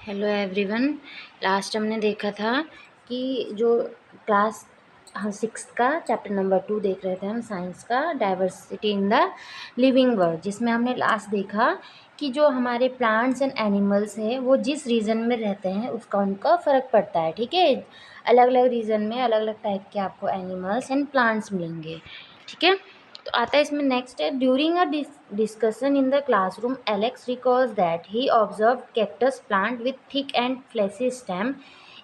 Hello everyone. Last हमने देखा था कि जो क्लास हम सिक्स्थ का चैप्टर नंबर 2 देख रहे थे हम साइंस का, diversity in the living world, जिसमें हमने लास्ट देखा कि जो हमारे प्लांट्स एंड एनिमल्स हैं वो जिस रीजन में रहते हैं उसका उनका फ़र्क पड़ता है। ठीक है, अलग अलग रीजन में अलग अलग टाइप के आपको एनिमल्स एंड प्लांट्स मिलेंगे। ठीक है, तो आता है इसमें नेक्स्ट है, during a discussion in the classroom, Alex recalls that he observed cactus plant with thick and fleshy stem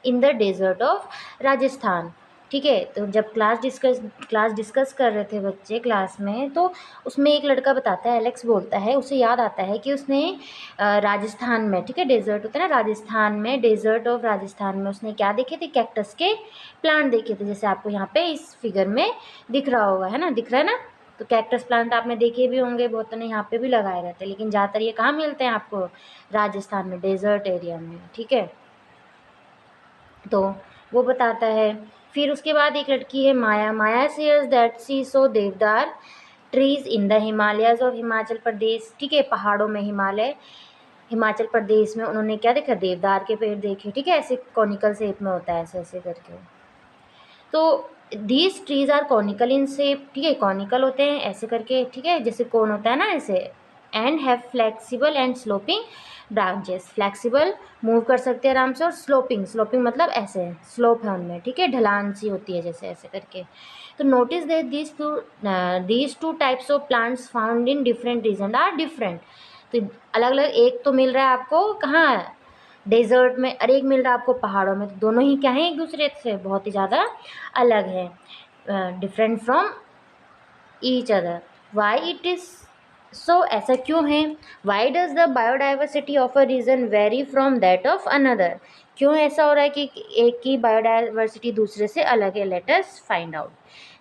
in the desert of Rajasthan. ठीक है, तो जब क्लास डिस्कस कर रहे थे बच्चे क्लास में, तो उसमें एक लड़का बताता है, एलेक्स बोलता है, उसे याद आता है कि उसने राजस्थान में, ठीक है, डेजर्ट होता है ना राजस्थान में, डेजर्ट ऑफ राजस्थान में उसने क्या देखे थे, कैक्टस के प्लांट देखे थे, जैसे आपको यहाँ पे इस फिगर में दिख रहा होगा, है ना, दिख रहा है ना। तो कैक्टस प्लांट आपने देखे भी होंगे, बहुत ने यहाँ पे भी लगाए रहते हैं, लेकिन ज़्यादातर ये कहाँ मिलते हैं आपको, राजस्थान में, डेजर्ट एरिया में। ठीक है, तो वो बताता है। फिर उसके बाद एक लड़की है माया, माया shares that see so deodar trees in the Himalayas of Himachal Pradesh. ठीक है, पहाड़ों में, हिमाचल प्रदेश में उन्होंने क्या देखा, देवदार के पेड़ देखे। ठीक है, ऐसे कॉनिकल शेप में होता है, ऐसे ऐसे करके। तो these trees are conical in shape. ठीक है, कॉनिकल होते हैं ऐसे करके, ठीक है, जैसे कोन होता है ना ऐसे, and have flexible and sloping branches. Flexible, move कर सकते हैं आराम से, और स्लोपिंग, स्लोपिंग मतलब ऐसे स्लोप है उनमें, ठीक है, ढलान सी होती है जैसे ऐसे करके। तो notice that these two types of plants found in different region are different. तो अलग अलग, एक तो मिल रहा है आपको कहाँ, डेजर्ट में, और एक मिल रहा है आपको पहाड़ों में, तो दोनों ही क्या हैं, एक दूसरे से बहुत ही ज़्यादा अलग है, different from each other. Why it is so, ऐसा क्यों है। Why does the biodiversity of a region vary from that of another. क्यों ऐसा हो रहा है कि एक की बायोडाइवर्सिटी दूसरे से अलग है। Let us find out.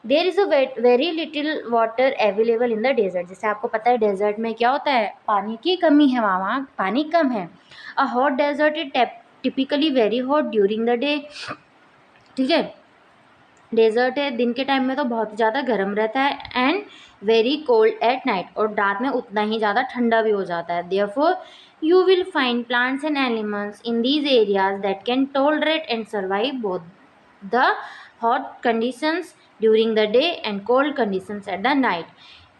There is a very little water available in the desert. जैसे आपको पता है डेजर्ट में क्या होता है, पानी की कमी है, वहाँ पानी कम है। A hot desert is typically very hot during the day. ठीक है, डेजर्ट है, दिन के टाइम में तो बहुत ज़्यादा गर्म रहता है, and very cold at night, और रात में उतना ही ज़्यादा ठंडा भी हो जाता है। Therefore you will find plants and animals in these areas that can tolerate and survive both the hot conditions during the day and cold conditions at the night.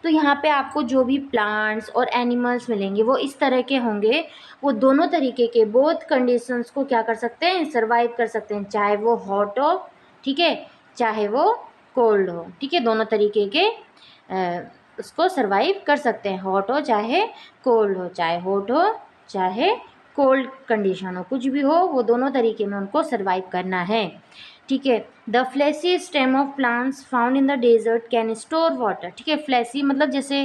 तो यहाँ पे आपको जो भी प्लांट्स और एनिमल्स मिलेंगे वो इस तरह के होंगे, वो दोनों तरीके के, बोथ कंडीशंस को क्या कर सकते हैं, सर्वाइव कर सकते हैं, चाहे वो हॉट हो, ठीक है, चाहे वो कोल्ड हो। ठीक है, दोनों तरीके के उसको सर्वाइव कर सकते हैं, हॉट हो चाहे कोल्ड हो, चाहे हॉट हो चाहे कोल्ड कंडीशन हो, कुछ भी हो, वो दोनों तरीके में उनको सर्वाइव करना है। ठीक है, the fleshy stem of plants found in the desert can store water. ठीक है, फ्लैसी मतलब जैसे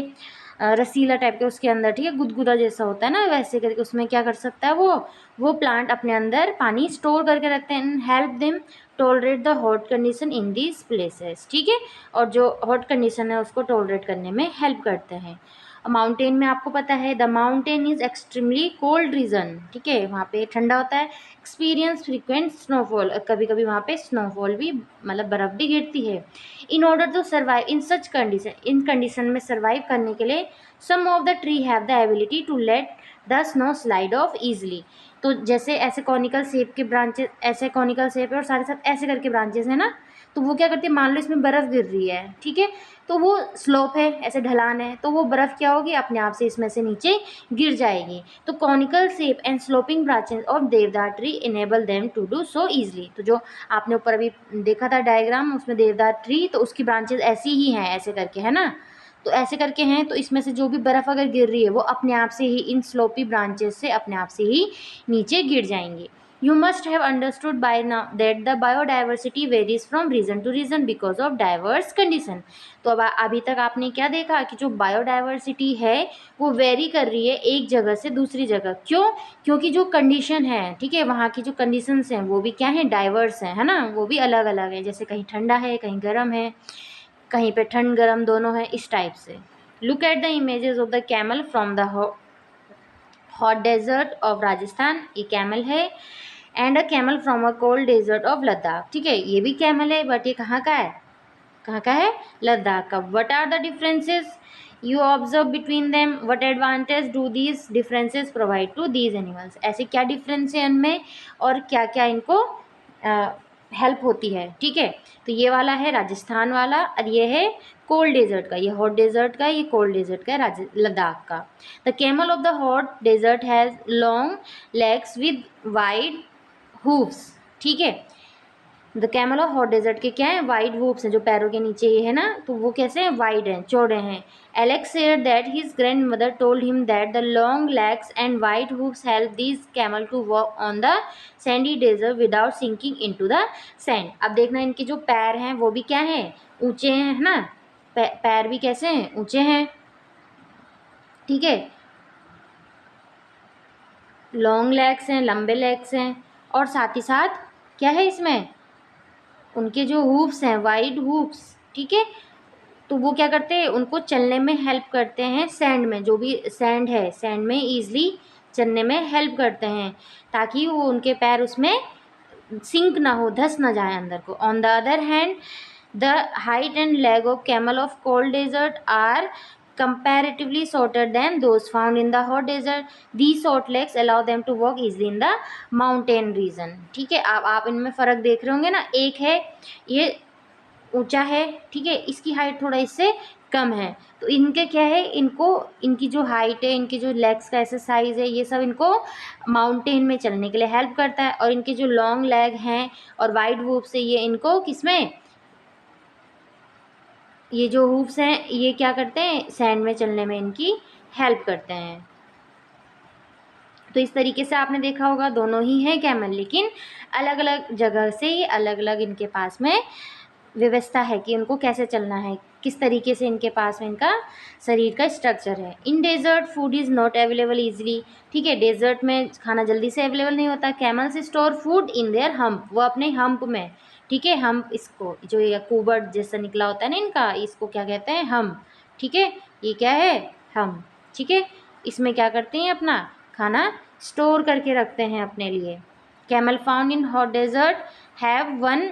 रसीला टाइप के उसके अंदर, ठीक है, गुदगुदा जैसा होता है ना, वैसे करके उसमें क्या कर सकता है वो प्लांट अपने अंदर पानी स्टोर करके रखते हैं, help them tolerate the hot condition in these places. ठीक है, और जो हॉट कंडीशन है उसको टॉलरेट करने में हेल्प करते हैं। माउंटेन में आपको पता है, the mountain is extremely cold region. ठीक है, वहाँ पे ठंडा होता है, एक्सपीरियंस फ्रीक्वेंट स्नोफॉल, कभी कभी वहाँ पे स्नोफॉल भी, मतलब बर्फ़ भी गिरती है। In order to survive in such condition, इन कंडीशन में सर्वाइव करने के लिए some of the tree have the ability to let the snow slide off easily. तो जैसे ऐसे कॉनिकल शेप के ब्रांचेस, ऐसे कॉनिकल शेप है और सारे साथ ऐसे करके ब्रांचेस है ना, तो वो क्या करती है, मान लो इसमें बर्फ़ गिर रही है, ठीक है, तो वो स्लोप है, ऐसे ढलान है, तो वो बर्फ़ क्या होगी, अपने आप से इसमें से नीचे गिर जाएगी। तो conical shape and sloping branches of deodar tree enable them to do so easily. तो जो आपने ऊपर अभी देखा था डायग्राम, उसमें देवदार ट्री, तो उसकी ब्रांचेस ऐसी ही हैं, ऐसे करके, है ना, तो ऐसे करके हैं, तो इसमें से जो भी बर्फ़ अगर गिर रही है वो अपने आप से ही इन स्लोपी ब्रांचेस से अपने आप से ही नीचे गिर जाएंगे। You must have understood by now that the biodiversity varies from region to region because of diverse condition। तो अब अभी तक आपने क्या देखा कि जो बायोडाइवर्सिटी है वो वेरी कर रही है एक जगह से दूसरी जगह। क्यों? क्योंकि जो कंडीशन है, ठीक है, वहाँ की जो कंडीशंस हैं वो भी क्या है, डाइवर्स हैं, है ना, वो भी अलग अलग है, जैसे कहीं ठंडा है, कहीं गर्म है, कहीं पे ठंड गर्म दोनों है, इस टाइप से। Look at the images of the camel from the hot desert of Rajasthan, ये कैमल है, and a camel from a cold desert of Ladakh. ठीक है, ये भी कैमल है, बट ये कहाँ का है, कहाँ का है, लद्दाख का। What are the differences, you observe between them, what advantage do these differences provide to these animals, ऐसे क्या डिफरेंस है इनमें और क्या क्या इनको हेल्प होती है। ठीक है, तो ये वाला है राजस्थान वाला और ये है कोल्ड डेजर्ट का, ये हॉट डेजर्ट का, ये कोल्ड डेजर्ट का है लद्दाख का। The camel of the hot desert has long legs with wide hooves. ठीक है, the camel of hot desert के क्या है, वाइड हूप्स हैं, जो पैरों के नीचे ये है ना, तो वो कैसे हैं, वाइड हैं, चौड़े हैं। Alex said that his grandmother told him that the long legs and wide hoofs help these camel to walk on the sandy desert without sinking into the sand. अब देखना इनके जो पैर हैं वो भी क्या हैं, ऊंचे हैं, है ना, पैर भी कैसे हैं, ऊंचे हैं। ठीक है, लॉन्ग लेग्स हैं, लंबे लेग्स हैं, और साथ ही साथ क्या है इसमें, उनके जो हूप्स हैं, वाइड हूप्स। ठीक है, तो वो क्या करते हैं, उनको चलने में हेल्प करते हैं, सैंड में, जो भी सैंड है, सैंड में ईजिली चलने में हेल्प करते हैं, ताकि वो उनके पैर उसमें सिंक ना हो, धस ना जाए अंदर को। On the other hand the height and leg of camel of cold desert are comparatively shorter than those found in the hot desert. These short legs allow them to walk easily in the mountain region. ठीक है, आप इनमें फ़र्क देख रहे होंगे ना, एक है ये ऊंचा है, ठीक है, इसकी हाइट थोड़ा इससे कम है, तो इनके क्या है, इनको इनकी जो हाइट है, इनके जो लेग्स का ऐसे साइज़ है, ये सब इनको माउंटेन में चलने के लिए हेल्प करता है। और इनके जो लॉन्ग लेग हैं और वाइड हूप से ये इनको किसमें, ये जो हूप्स हैं ये क्या करते हैं, सैंड में चलने में इनकी हेल्प करते हैं। तो इस तरीके से आपने देखा होगा दोनों ही हैं कैमल, लेकिन अलग अलग जगह से ये अलग अलग इनके पास में व्यवस्था है कि उनको कैसे चलना है, किस तरीके से इनके पास में इनका शरीर का स्ट्रक्चर है। In desert food is not available easily. ठीक है, डेजर्ट में खाना जल्दी से अवेलेबल नहीं होता। Camels store food in their hump, वो अपने हम्प में, ठीक है, हम्प, इसको जो ये कुबड़ जैसा निकला होता है ना इनका, इसको क्या कहते हैं, हम्प। ठीक है, ये क्या है, हम्प। ठीक है, इसमें क्या करते हैं, अपना खाना स्टोर करके रखते हैं अपने लिए। Camel found in hot desert have one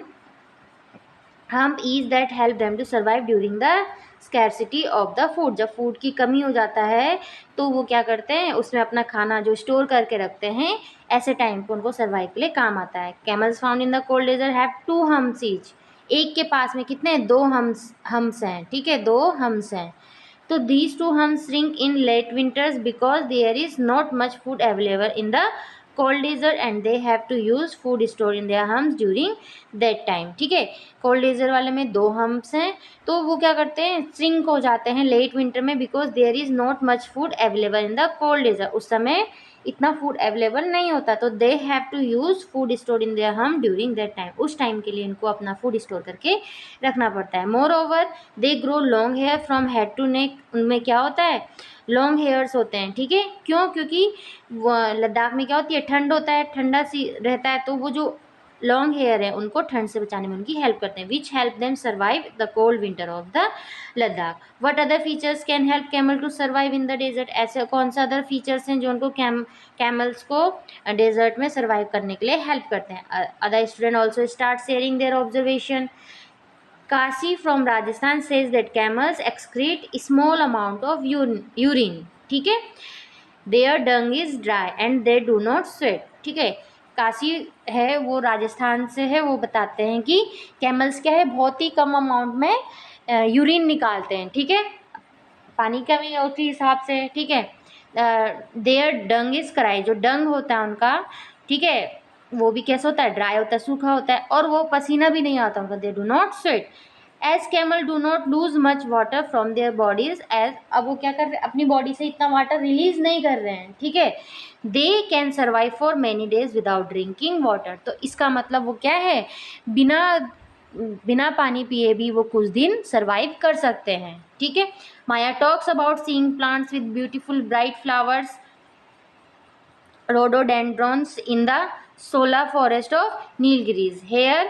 hump is that help them to survive during the scarcity of the food. जब फूड की कमी हो जाता है तो वो क्या करते हैं, उसमें अपना खाना जो स्टोर करके रखते हैं, ऐसे टाइम पे उनको सर्वाइव के लिए काम आता है। Camels found in the cold desert have 2 humps each. एक के पास में कितने, 2 हम्प्स हैं। ठीक है, 2 हम्प्स हैं। तो these two humps shrink in late winters because there is not much food available in the cold desert and they have to use food stored in their humps during that time। ठीक है, cold desert वाले में 2 humps हैं, तो वो क्या करते हैं, श्रिंक हो जाते हैं लेट विंटर में, because there is not much food available in the cold desert. उस समय इतना फूड अवेलेबल नहीं होता, तो they have to use food store in their hump during that time. उस टाइम के लिए इनको अपना फूड स्टोर करके रखना पड़ता है। Moreover they grow long hair from head to neck. उनमें क्या होता है, लॉन्ग हेयर्स होते हैं। ठीक है, क्यों, क्योंकि लद्दाख में क्या होती है, ठंड होता है, ठंडा सी रहता है, तो वो जो लॉन्ग हेयर है उनको ठंड से बचाने में उनकी हेल्प करते हैं, which help them survive the cold winter of the Ladakh. What other features can help camel to survive in the desert. ऐसे कौन सा अदर फीचर्स हैं जो उनको कैमल्स को डेजर्ट में सर्वाइव करने के लिए हेल्प करते हैं। Other student also start sharing their observation. Kashi from Rajasthan says that camels excrete small amount of urine. ठीक है, their dung is dry and they do not sweat. ठीक है, काशी है वो राजस्थान से है, वो बताते हैं कि कैमल्स क्या है, बहुत ही कम अमाउंट में यूरिन निकालते हैं। ठीक है, पानी कमी होती हिसाब से। ठीक है, देयर डंग इज कराई, जो डंग होता है उनका, ठीक है, वो भी कैसा होता है, ड्राई होता है, सूखा होता है, और वो पसीना भी नहीं आता उनका। They do not sweat as camel do not lose much water from their bodies as. अब वो क्या कर रहे हैं, अपनी बॉडी से इतना वाटर रिलीज नहीं कर रहे हैं। ठीक है, they can survive for many days without drinking water. तो इसका मतलब वो क्या है, बिना पानी पिए भी वो कुछ दिन सर्वाइव कर सकते हैं। ठीक है, Maya talks about seeing plants with beautiful bright flowers, rhododendrons in the Sola forest of Nilgiris. Here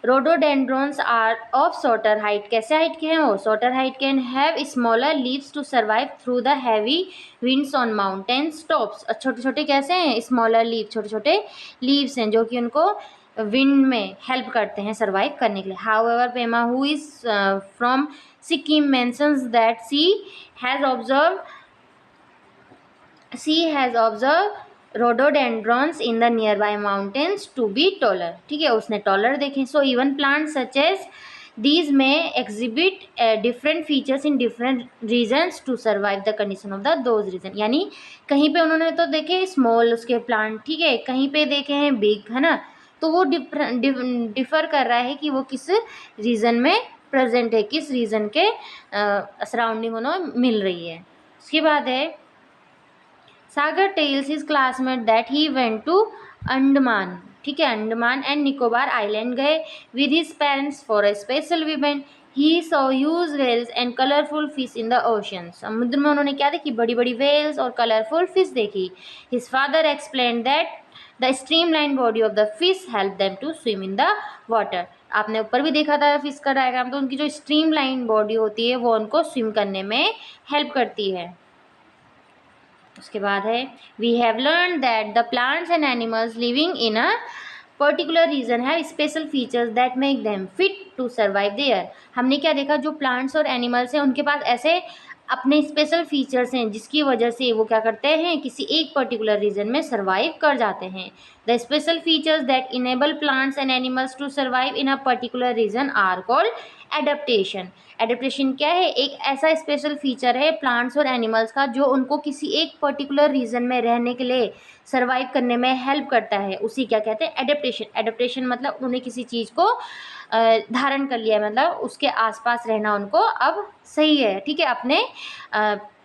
rhododendrons are of shorter height. कैसे हाइट के हैं वो, shorter height के, and have smaller leaves to survive through the heavy winds on mountain tops। छोटे छोटे कैसे हैं, smaller leaves, छोटे छोटे leaves हैं जो कि उनको विंड में हेल्प करते हैं सर्वाइव करने के लिए। However Pema who is from Sikkim mentions that she has observe rhododendrons in the nearby mountains to be taller। ठीक है, उसने taller देखे। So even plants such as these may exhibit different features in different regions to survive the condition of those region। यानी कहीं पे उन्होंने तो देखे स्मॉल उसके प्लांट, ठीक है, कहीं पे देखे हैं बिग, है ना। तो वो डिफर कर रहा है कि वो किस रीजन में प्रेजेंट है, किस रीजन के सराउंडिंग उन्हें मिल रही है। उसके बाद है Sagar tells his classmate that he went to Andaman. ठीक है, अंडमान एंड निकोबार आइलैंड गए with his parents for a special event. He saw huge whales and colourful fish in the ocean. समुद्र में उन्होंने क्या देखी, बड़ी बड़ी व्हेल्स और कलरफुल फिश देखी। His father explain that the streamline body of the fish help them to swim in the water. आपने ऊपर भी देखा था फिश का डायग्राम, तो उनकी जो स्ट्रीमलाइन बॉडी होती है वो उनको स्विम करने में हेल्प करती है। उसके बाद है we have learn that the plants and animals living in a particular region have special features that make them fit to survive there. हमने क्या देखा, जो प्लांट्स और एनिमल्स हैं उनके पास ऐसे अपने स्पेशल फीचर्स हैं जिसकी वजह से वो क्या करते हैं, किसी एक पर्टिकुलर रीजन में सर्वाइव कर जाते हैं। The special features that enable plants and animals to survive in a particular region are called adaptation. Adaptation क्या है, एक ऐसा स्पेशल फीचर है प्लांट्स और एनिमल्स का जो उनको किसी एक पर्टिकुलर रीजन में रहने के लिए सर्वाइव करने में हेल्प करता है, उसी क्या कहते हैं, एडेप्टेशन। एडेप्टेशन मतलब उन्होंने किसी चीज़ को धारण कर लिया, मतलब उसके आसपास रहना उनको अब सही है। ठीक है, अपने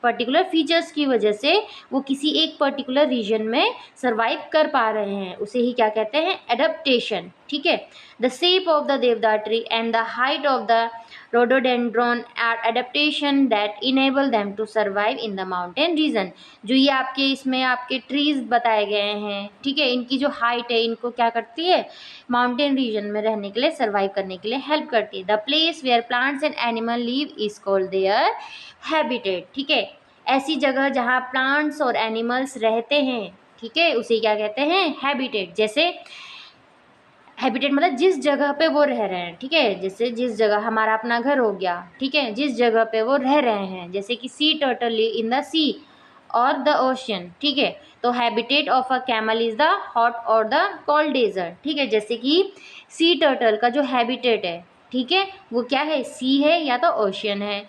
पर्टिकुलर फीचर्स की वजह से वो किसी एक पर्टिकुलर रीजन में सर्वाइव कर पा रहे हैं, उसे ही क्या कहते हैं, एडेप्टेशन। ठीक है, द शेप ऑफ द देवदार tree and the height of the rhododendron are adaptation that enable them to survive in the mountain region। जो ये आपके इसमें आपके ट्रीज बताए गए हैं, ठीक है, इनकी जो हाइट है इनको क्या करती है, माउंटेन रीजन में रहने के लिए, सर्वाइव करने के लिए हेल्प करती है। The place where plants and animal live is called their habitat. ठीक है, ऐसी जगह जहाँ प्लांट्स और एनिमल्स रहते हैं, ठीक है, उसे क्या कहते हैं, हैबिटेट। जैसे हैबिटेट मतलब जिस जगह पे वो रह रहे हैं, ठीक है, जैसे जिस जगह हमारा अपना घर हो गया, ठीक है, जिस जगह पे वो रह रहे हैं, जैसे कि sea turtle live in the sea और द ओशियन। ठीक है, तो habitat of a camel is the hot और द कोल्ड डेजर्ट। ठीक है, जैसे कि सी टर्टल का जो हैबिटेट है, ठीक है, वो क्या है, सी है या तो ओशियन है।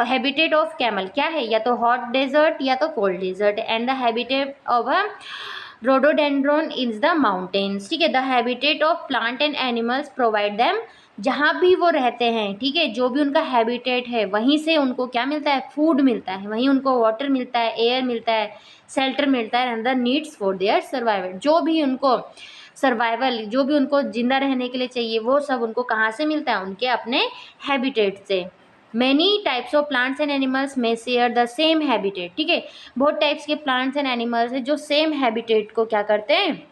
हैबिटेट ऑफ कैमल क्या है, या तो हॉट डेजर्ट या तो cold desert. And the habitat of a rhododendron is the mountains. ठीक है, the habitat of plant and animals provide them, जहाँ भी वो रहते हैं, ठीक है, जो भी उनका हैबिटेट है वहीं से उनको क्या मिलता है, फूड मिलता है, वहीं उनको वाटर मिलता है, एयर मिलता है, शेल्टर मिलता है, and the needs for their survival. जो भी उनको सर्वाइवल, जो भी उनको जिंदा रहने के लिए चाहिए, वो सब उनको कहाँ से मिलता है, उनके अपने हैबिटेट से। Many types of plants and animals में शेयर द सेम हैबिटेट। ठीक है, बहुत टाइप्स के प्लांट्स एंड एनिमल्स हैं जो सेम हैबिटेट को क्या करते हैं,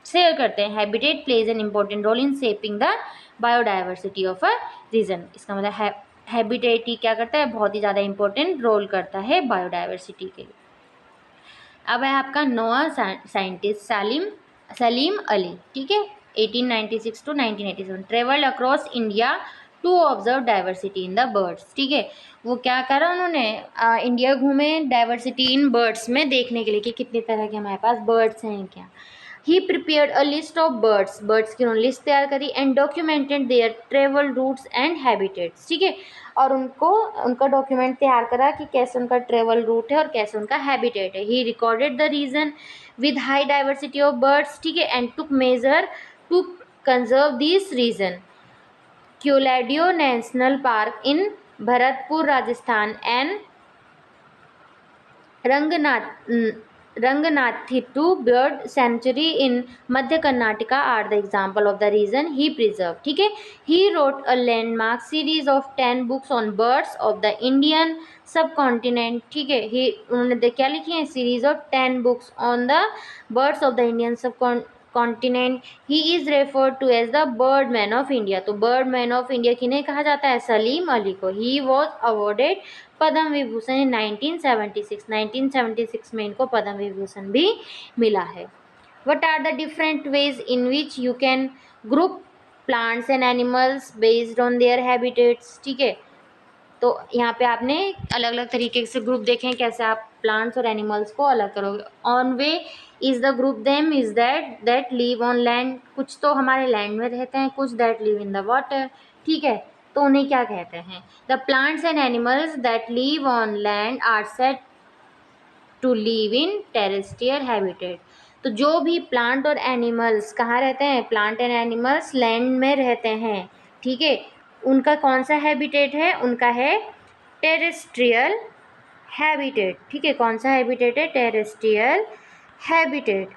शेयर करते हैं। Habitat plays an important role in shaping the biodiversity of a region. इसका मतलब हैबिटेट ही क्या करता है, बहुत ही ज़्यादा इंपॉर्टेंट रोल करता है बायोडाइवर्सिटी के लिए। अब है आपका नौवां साइंटिस्ट सलीम अली। ठीक है, 1896 to 1987 travelled across India to observe diversity in the birds. ठीक है, वो क्या करा उन्होंने, इंडिया घूमे डाइवर्सिटी इन बर्ड्स में देखने के लिए कि कितने तरह के हमारे पास बर्ड्स हैं क्या। He prepared a list of birds की उन्होंने लिस्ट तैयार करी and documented their travel routes and habitats. ठीक है, और उनका डॉक्यूमेंट तैयार करा कि कैसे उनका ट्रेवल रूट है और कैसे उनका हैबिटेट है। He recorded the region with high diversity of birds. ठीक है, and took major to conserve this region. Keoladeo national park in Bharatpur Rajasthan and Ranganathitu bird sanctuary in Madhya Karnataka are the example of the region he preserved। ठीक है, he wrote a landmark series of 10 books on birds of the Indian subcontinent। ठीक है, उन्होंने क्या लिखी है, series of 10 books on the birds of the Indian subcontinent. He is referred to as the bird man of India. तो बर्ड man of इंडिया किन्हें कहा जाता है, सलीम अली को। He was awarded Padma Vibhushan in 1976 में इनको पद्म विभूषण भी मिला है। What are the different ways in which you can group plants and animals based on their habitats? ठीक है, तो यहाँ पे आपने अलग अलग तरीके से ग्रुप देखे हैं, कैसे आप प्लांट्स और एनिमल्स को अलग करोगे. One way is the group them is that live on land, कुछ तो हमारे लैंड में रहते हैं, कुछ that live in the water. ठीक है, तो उन्हें क्या कहते हैं? The plants and animals that live on land are said to live in terrestrial habitat. तो जो भी प्लांट और एनिमल्स कहाँ रहते हैं? प्लांट एंड एनिमल्स लैंड में रहते हैं. ठीक है, उनका कौन सा हैबिटेट है? उनका है टेरेस्ट्रियल हैबिटेट. ठीक है, कौन सा हैबिटेट है? Terrestrial habitat.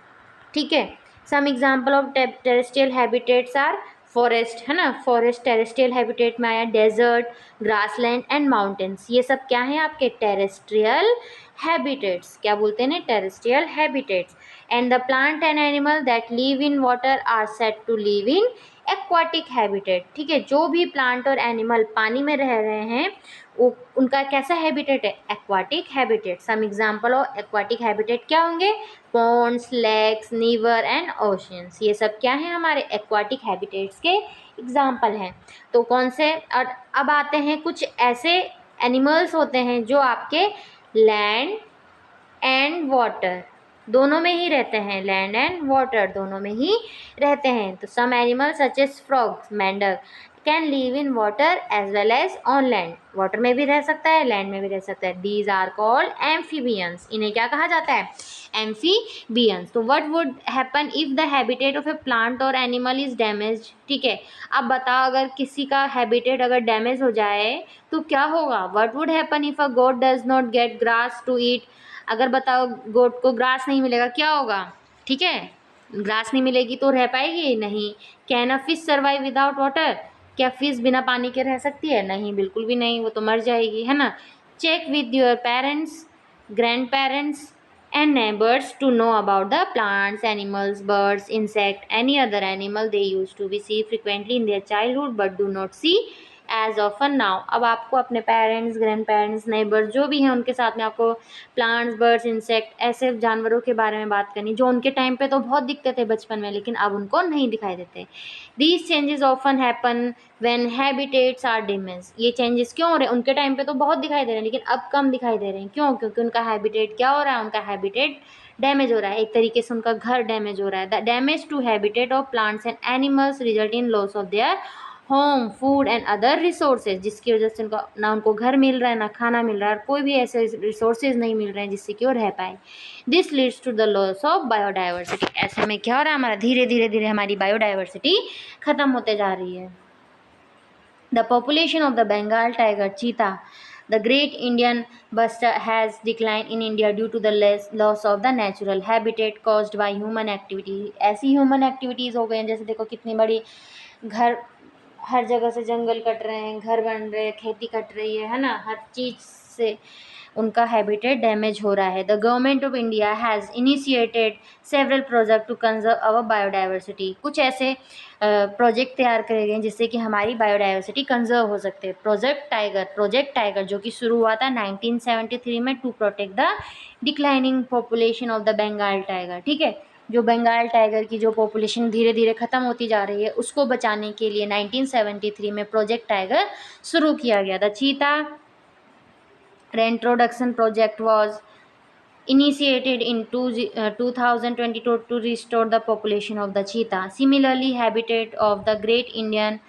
ठीक है, some example of terrestrial habitats are forest, है ना, फॉरेस्ट टेरेस्ट्रियल हैबिटेट में आया. डेजर्ट, ग्रासलैंड एंड माउंटेन्स, ये सब क्या है आपके? Terrestrial habitats. क्या बोलते हैं? Terrestrial habitats. And the plant and animal that live in water are said to live in aquatic habitat. ठीक है, जो भी प्लांट और एनिमल पानी में रह रहे हैं उनका कैसा हैबिटेट है? Aquatic habitat. Some example of aquatic habitat क्या होंगे? Ponds, lakes, river and oceans, ये सब क्या है? हमारे एक्वाटिक हैबिटेट्स के एग्जाम्पल हैं. तो कौन से? और अब आते हैं कुछ ऐसे एनिमल्स होते हैं जो आपके लैंड एंड वाटर दोनों में ही रहते हैं. लैंड एंड वाटर दोनों में ही रहते हैं. तो some animals such as frogs, मेंढक can live in water as well as on land. Water में भी रह सकता है, लैंड में भी रह सकता है. These are called amphibians. इन्हें क्या कहा जाता है? एम्फीबियंस. तो what would happen if the habitat of a plant और एनिमल इज डैमेज? ठीक है, अब बताओ अगर किसी का हैबिटेट अगर डैमेज हो जाए तो क्या होगा? What would happen if a goat does not get grass to eat? अगर बताओ गोट को ग्रास नहीं मिलेगा, क्या होगा? ठीक है, ग्रास नहीं मिलेगी तो रह पाएगी नहीं. Can a fish survive without water? क्या फिश बिना पानी के रह सकती है? नहीं, बिल्कुल भी नहीं, वो तो मर जाएगी, है ना. Check with your parents, grandparents and neighbors to know about the plants, animals, birds, insect, any other animal they used to be see frequently in their childhood but do not see as often now. अब आपको अपने parents, grand parents, neighbours जो भी हैं उनके साथ में आपको प्लांट्स, बर्ड्स, इंसेक्ट ऐसे जानवरों के बारे में बात करनी जो उनके टाइम पे तो बहुत दिखते थे बचपन में, लेकिन अब उनको नहीं दिखाई देते. These changes often happen when habitats are diminished. ये चेंजेस क्यों हो रहे हैं? उनके टाइम पे तो बहुत दिखाई दे रहे हैं लेकिन अब कम दिखाई दे रहे हैं. क्यों? क्योंकि उनका हैबिटेट क्या हो रहा है? उनका हैबिटेट डैमेज हो रहा है. एक तरीके से उनका घर डैमेज हो रहा है. The damage to habitat of plants and animals result in loss of their home, food and other resources, जिसकी वजह से उनको ना उनको घर मिल रहा है, ना खाना मिल रहा है, और कोई भी ऐसे रिसोर्सेज नहीं मिल रहे हैं जिससे कि वो रह पाए. This leads to the loss of biodiversity. ऐसे में क्या हो रहा है? हमारा धीरे धीरे धीरे हमारी बायोडाइवर्सिटी खत्म होते जा रही है. The population of the Bengal tiger, cheetah, the great Indian bustard has declined in India due to the loss of the natural habitat caused by human activity. ऐसी human activities हो गई हैं, जैसे देखो कितनी बड़ी घर, हर जगह से जंगल कट रहे हैं, घर बन रहे हैं, खेती कट रही है ना, हर चीज़ से उनका हैबिटेट डैमेज हो रहा है. The government of India has initiated several project to conserve our biodiversity. कुछ ऐसे प्रोजेक्ट तैयार करे गए जिससे कि हमारी बायोडाइवर्सिटी कंजर्व हो सकते हैं. प्रोजेक्ट टाइगर जो कि शुरू हुआ था 1973 में to protect the declining population of the Bengal tiger. ठीक है, जो बंगाल टाइगर की जो पॉपुलेशन धीरे धीरे ख़त्म होती जा रही है उसको बचाने के लिए 1973 में प्रोजेक्ट टाइगर शुरू किया गया था. चीता reintroduction project was initiated in 2022 to restore the population of the cheetah. Similarly, habitat of the great Indian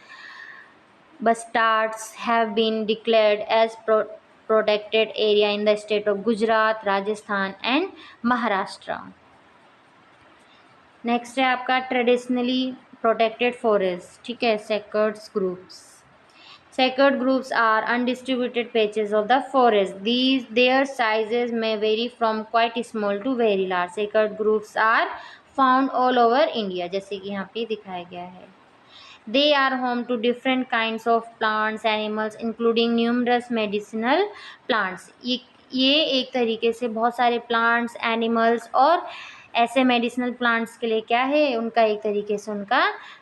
bustards have been declared as protected area in the state of Gujarat, Rajasthan and Maharashtra. Next है आपका traditionally protected forest. ठीक है, sectors groups. Sacred groups are undistributed patches of the forest. Their sizes may vary from quite small to very large. Sacred groups are found all over India, जैसे कि यहाँ पे दिखाया गया है. They are home to different kinds of plants, animals, including numerous medicinal plants. ये एक तरीके से बहुत सारे प्लांट्स, एनिमल्स और ऐसे मेडिसिनल प्लांट्स के लिए क्या है? उनका एक तरीके से उनका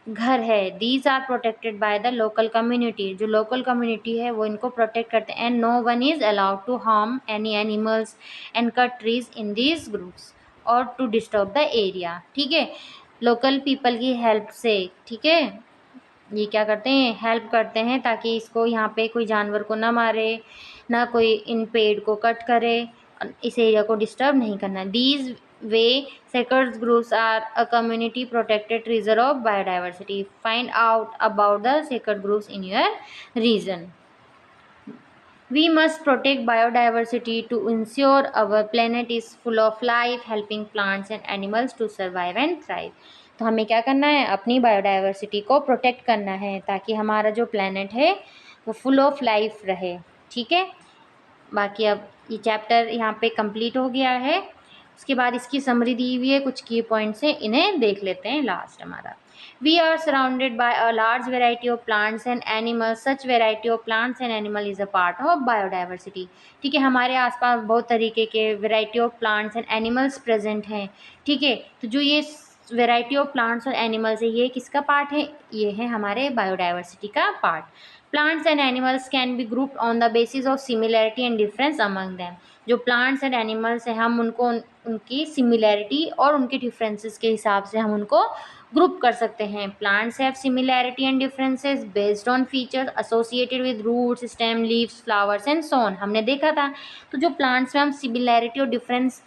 घर है. These are protected by the local community. जो लोकल कम्युनिटी है वो इनको प्रोटेक्ट करते हैं. And no one is allowed to harm any animals and cut trees in these groups. और टू डिस्टर्ब द एरिया। ठीक है, लोकल पीपल की हेल्प से, ठीक है, ये क्या करते हैं, हेल्प करते हैं ताकि इसको यहाँ पे कोई जानवर को ना मारे, ना कोई इन पेड़ को कट करे, इस एरिया को डिस्टर्ब नहीं करना। These way sacred groups are a community protected reserve of biodiversity. Find out about the sacred groups in your region. We must protect biodiversity to ensure our planet is full of life, helping plants and animals to survive and thrive. तो हमें क्या करना है, अपनी biodiversity को protect करना है ताकि हमारा जो प्लेनेट है वो फुल ऑफ लाइफ रहे। ठीक है, बाकी अब ये चैप्टर यहाँ पे कंप्लीट हो गया है। उसके बाद इसकी समरी दी हुई है, कुछ की पॉइंट्स हैं, इन्हें देख लेते हैं। लास्ट हमारा, we are surrounded by a large variety of plants and animals. Such variety of plants and animal is a part of biodiversity. ठीक है, हमारे आसपास बहुत तरीके के variety of plants and animals present हैं। ठीक है, तो जो ये वेराइटी ऑफ प्लांट्स और एनिमल्स है, ये किसका पार्ट है, ये है हमारे बायोडाइवर्सिटी का part. Plants and animals can be grouped on the basis of similarity and difference among them. जो प्लांट्स एंड एनिमल्स हैं, हम उनको उनकी सिमिलैरिटी और उनके डिफरेंसेस के हिसाब से हम उनको ग्रुप कर सकते हैं। Plants have similarity and differences based on features associated with roots, stem, leaves, flowers and so on. हमने देखा था, तो जो प्लांट्स में हम सिमिलैरिटी और डिफरेंस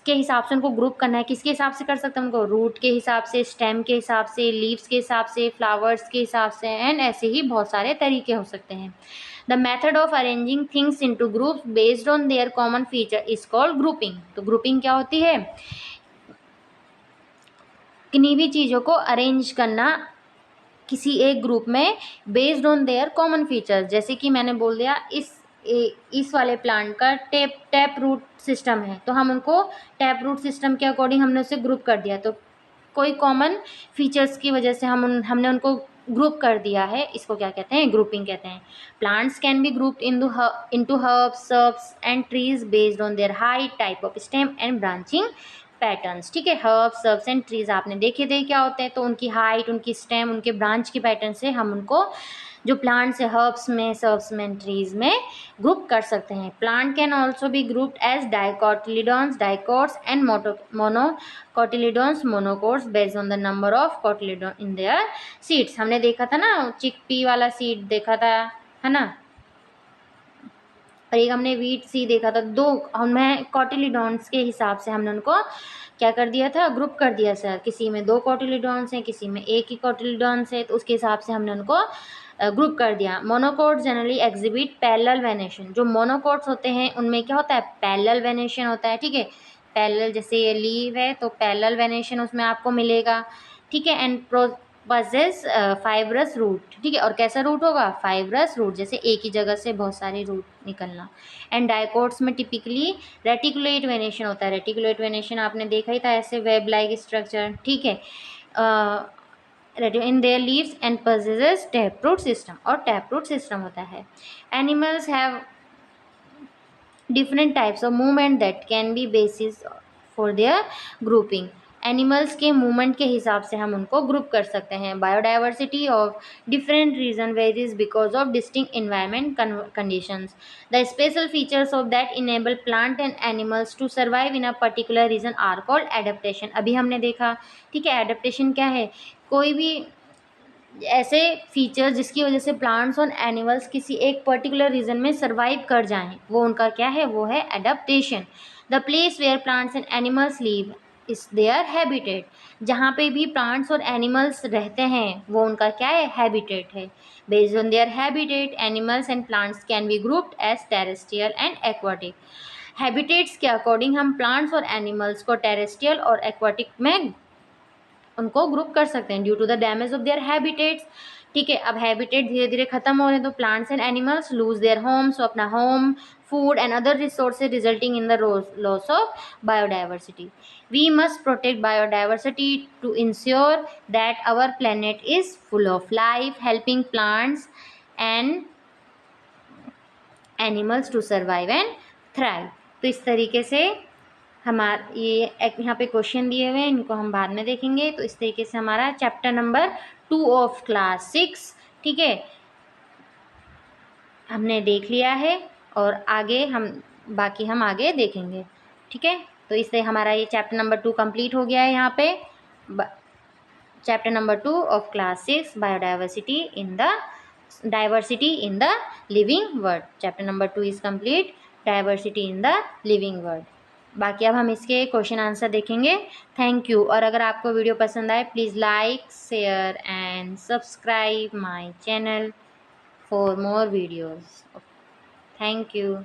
के हिसाब से उनको ग्रुप करना है, किसके हिसाब से कर सकते हैं उनको, रूट के हिसाब से, स्टेम के हिसाब से, लीव्स के हिसाब से, फ्लावर्स के हिसाब से, एंड ऐसे ही बहुत सारे तरीके हो सकते हैं। The method of arranging things into groups based on their common feature is called grouping. तो ग्रुपिंग क्या होती है, किन्हीं भी चीज़ों को अरेंज करना किसी एक ग्रुप में based on their common features. जैसे कि मैंने बोल दिया, इस वाले प्लांट का टैप रूट सिस्टम है, तो हम उनको टैप रूट सिस्टम के अकॉर्डिंग हमने उसे ग्रुप कर दिया, तो कोई कॉमन फीचर्स की वजह से हमने उनको ग्रुप कर दिया है, इसको क्या कहते हैं, ग्रुपिंग कहते हैं। Plants can be grouped into herbs, shrubs and trees based on their height, type of stem and branching patterns. ठीक है, हर्ब्स, सर्ब्स एंड ट्रीज आपने देखे थे क्या होते हैं, तो उनकी हाइट, उनकी स्टेम, उनके ब्रांच के पैटर्न से हम उनको, जो प्लांट्स है, हर्ब्स में, सर्ब्स में, ट्रीज में ग्रुप कर सकते हैं। Plant can also be grouped as dicotyledons, dicots and monocotyledons, monocots based on the number of cotyledon in their seeds. हमने देखा था ना, चिकपी वाला सीड देखा था, है ना, और एक हमने वीट सी देखा था। दो हमें कोटिलीडॉन्स के हिसाब से हमने उनको क्या कर दिया था, ग्रुप कर दिया सर, किसी में 2 कोटिलीडॉन्स हैं, किसी में एक ही कोटिलीडॉन्स है, तो उसके हिसाब से हमने उनको ग्रुप कर दिया। Monocots generally exhibit parallel venation. जो मोनोकोट्स होते हैं उनमें क्या होता है, पैरेलल वेनेशन होता है। ठीक है, पैरेलल, जैसे ये लीव है तो पैरेलल वेनेशन उसमें आपको मिलेगा। ठीक है, एंड पजेस फाइब्रस रूट। ठीक है, और कैसा रूट होगा, फाइब्रस रूट, जैसे एक ही जगह से बहुत सारे रूट निकलना। एंड डाइकोट्स में टिपिकली रेटिकुलेट वेनेशन होता है। रेटिकुलेट वेनेशन आपने देखा ही था, ऐसे वेब लाइक स्ट्रक्चर। ठीक है, in their leaves and possesses tap root system, और टैप रूट सिस्टम होता है। Animals have different types of movement that can be basis for their grouping. Animals के मूवमेंट के हिसाब से हम उनको ग्रुप कर सकते हैं। Biodiversity of different region varies because of distinct environment conditions. The special features of that enable plant and animals to survive in a particular region are called adaptation. अभी हमने देखा, ठीक है, एडेप्टेशन क्या है, कोई भी ऐसे फीचर्स जिसकी वजह से प्लांट्स और एनिमल्स किसी एक पर्टिकुलर रीजन में सर्वाइव कर जाएं, वो उनका क्या है, वो है adaptation. The place where plants and animals live is their habitat. जहाँ पे भी प्लांट्स और एनिमल्स रहते हैं वो उनका क्या है, हैबिटेट है। Based on their habitat animals and plants can be grouped as terrestrial and aquatic. Habitats के अकॉर्डिंग हम प्लांट्स और एनिमल्स को टेरेस्ट्रियल और एक्वाटिक में उनको ग्रुप कर सकते हैं due to the damage of their habitats. ठीक है, अब हैबिटेट धीरे धीरे खत्म हो रहे हैं, तो plants and animals lose their homes, तो अपना home, food and other resources resulting in the loss of biodiversity. We must protect biodiversity to ensure that our planet is full of life, helping plants and animals to survive and thrive. तो इस तरीके से ये एक यहाँ पे question दिए हुए हैं, इनको हम बाद में देखेंगे। तो इस तरीके से हमारा चैप्टर नंबर 2 ऑफ क्लास 6, ठीक है, हमने देख लिया है, और आगे हम आगे देखेंगे। ठीक है, तो तो इससे हमारा ये चैप्टर नंबर 2 कंप्लीट हो गया है यहाँ पे। Chapter number 2 of class 6 biodiversity in the living world. Chapter number 2 is complete, diversity in the living world. बाकी अब हम इसके क्वेश्चन आंसर देखेंगे। Thank you. और अगर आपको वीडियो पसंद आए please like, share and subscribe my channel for more videos. Thank you.